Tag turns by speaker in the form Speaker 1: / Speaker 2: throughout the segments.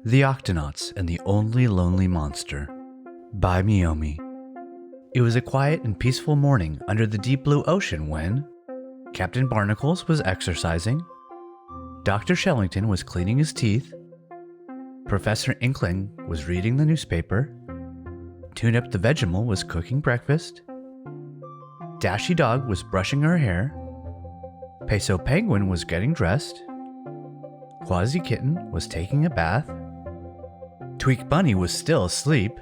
Speaker 1: The Octonauts and the Only Lonely Monster by Meomi. It was a quiet and peaceful morning under the deep blue ocean when Captain Barnacles was exercising, Dr. Shellington was cleaning his teeth, Professor Inkling was reading the newspaper, Tune-Up the Vegemal was cooking breakfast, Dashy Dog was brushing her hair, Peso Penguin was getting dressed, Quasi Kitten was taking a bath, Tweak Bunny was still asleep.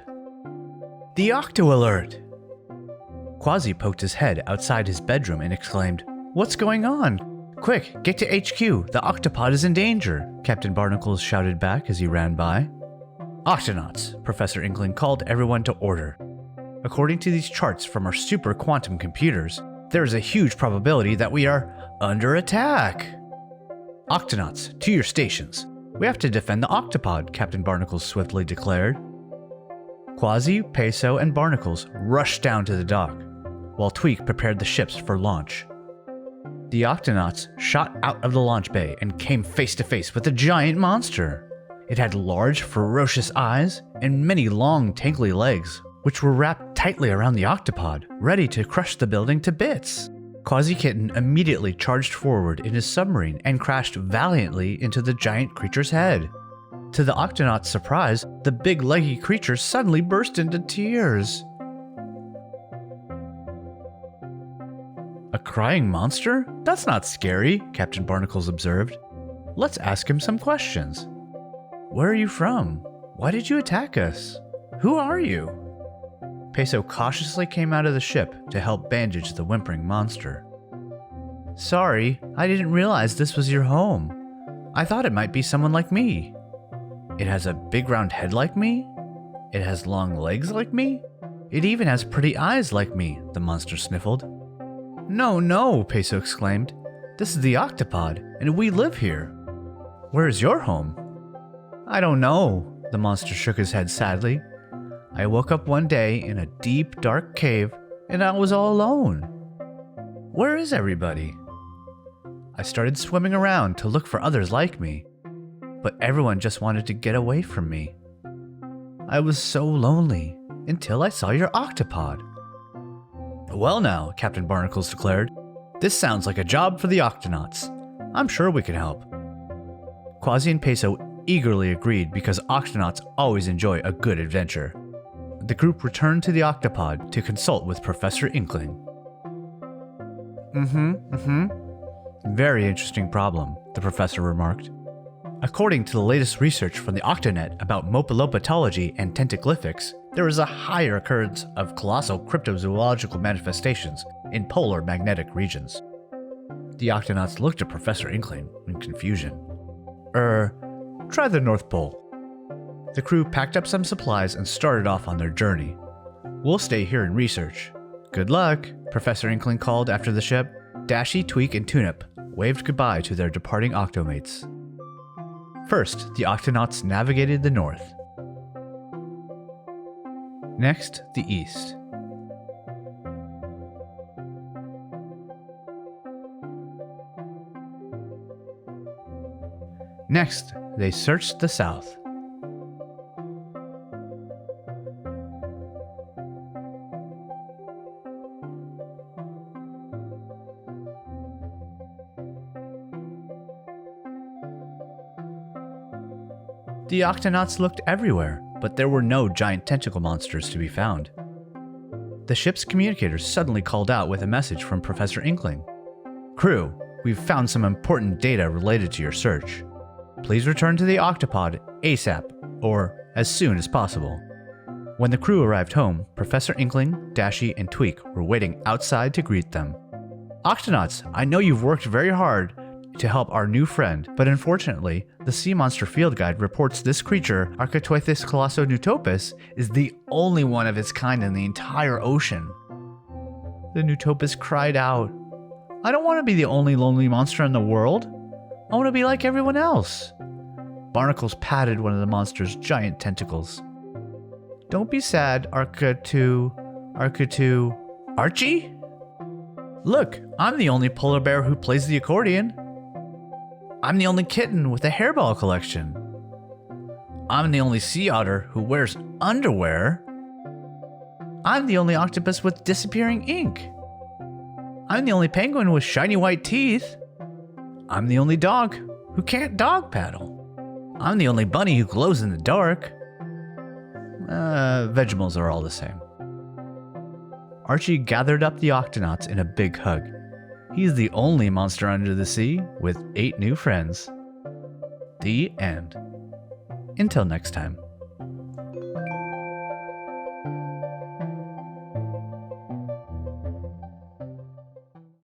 Speaker 1: The Octo Alert! Quasi poked his head outside his bedroom and exclaimed, "What's going on? Quick, get to HQ, the Octopod is in danger," Captain Barnacles shouted back as he ran by. Octonauts, Professor Inkling called everyone to order. According to these charts from our super quantum computers, there is a huge probability that we are under attack. Octonauts, to your stations. We have to defend the Octopod, Captain Barnacles swiftly declared. Quasi, Peso, and Barnacles rushed down to the dock, while Tweak prepared the ships for launch. The Octonauts shot out of the launch bay and came face to face with a giant monster. It had large, ferocious eyes and many long, tangly legs, which were wrapped tightly around the Octopod, ready to crush the building to bits. Quasi Kitten immediately charged forward in his submarine and crashed valiantly into the giant creature's head. To the Octonauts' surprise, the big leggy creature suddenly burst into tears. A crying monster? That's not scary, Captain Barnacles observed. Let's ask him some questions. Where are you from? Why did you attack us? Who are you? Peso cautiously came out of the ship to help bandage the whimpering monster. Sorry, I didn't realize this was your home. I thought it might be someone like me. It has a big round head like me? It has long legs like me? It even has pretty eyes like me, the monster sniffled. No, Peso exclaimed. This is the Octopod, and we live here. Where is your home? I don't know, the monster shook his head sadly. I woke up one day in a deep, dark cave, and I was all alone. Where is everybody? I started swimming around to look for others like me, but everyone just wanted to get away from me. I was so lonely until I saw your Octopod. Well now, Captain Barnacles declared, this sounds like a job for the Octonauts. I'm sure we can help. Quasi and Peso eagerly agreed because Octonauts always enjoy a good adventure. The group returned to the Octopod to consult with Professor Inkling. Very interesting problem, the professor remarked. According to the latest research from the Octonet about mopalopatology and tentaglyphics, there is a higher occurrence of colossal cryptozoological manifestations in polar magnetic regions. The Octonauts looked at Professor Inkling in confusion. Try the North Pole. The crew packed up some supplies and started off on their journey. We'll stay here and research. Good luck, Professor Inkling called after the ship. Dashy, Tweak, and Tune-Up waved goodbye to their departing Octomates. First, the Octonauts navigated the north. Next, the east. Next, they searched the south. The Octonauts looked everywhere, but there were no giant tentacle monsters to be found. The ship's communicators suddenly called out with a message from Professor Inkling. Crew, we've found some important data related to your search. Please return to the Octopod ASAP, or as soon as possible. When the crew arrived home, Professor Inkling, Dashy, and Tweak were waiting outside to greet them. Octonauts, I know you've worked very hard to help our new friend, but unfortunately, the Sea Monster Field Guide reports this creature, Architoethus colossonutopus, is the only one of its kind in the entire ocean. The Nutopus cried out, I don't want to be the only lonely monster in the world. I want to be like everyone else. Barnacles patted one of the monster's giant tentacles. Don't be sad, Archie? Look, I'm the only polar bear who plays the accordion. I'm the only kitten with a hairball collection. I'm the only sea otter who wears underwear. I'm the only octopus with disappearing ink. I'm the only penguin with shiny white teeth. I'm the only dog who can't dog paddle. I'm the only bunny who glows in the dark. Vegemals are all the same. Archie gathered up the Octonauts in a big hug. He's the only monster under the sea with 8 new friends. The end. Until next time.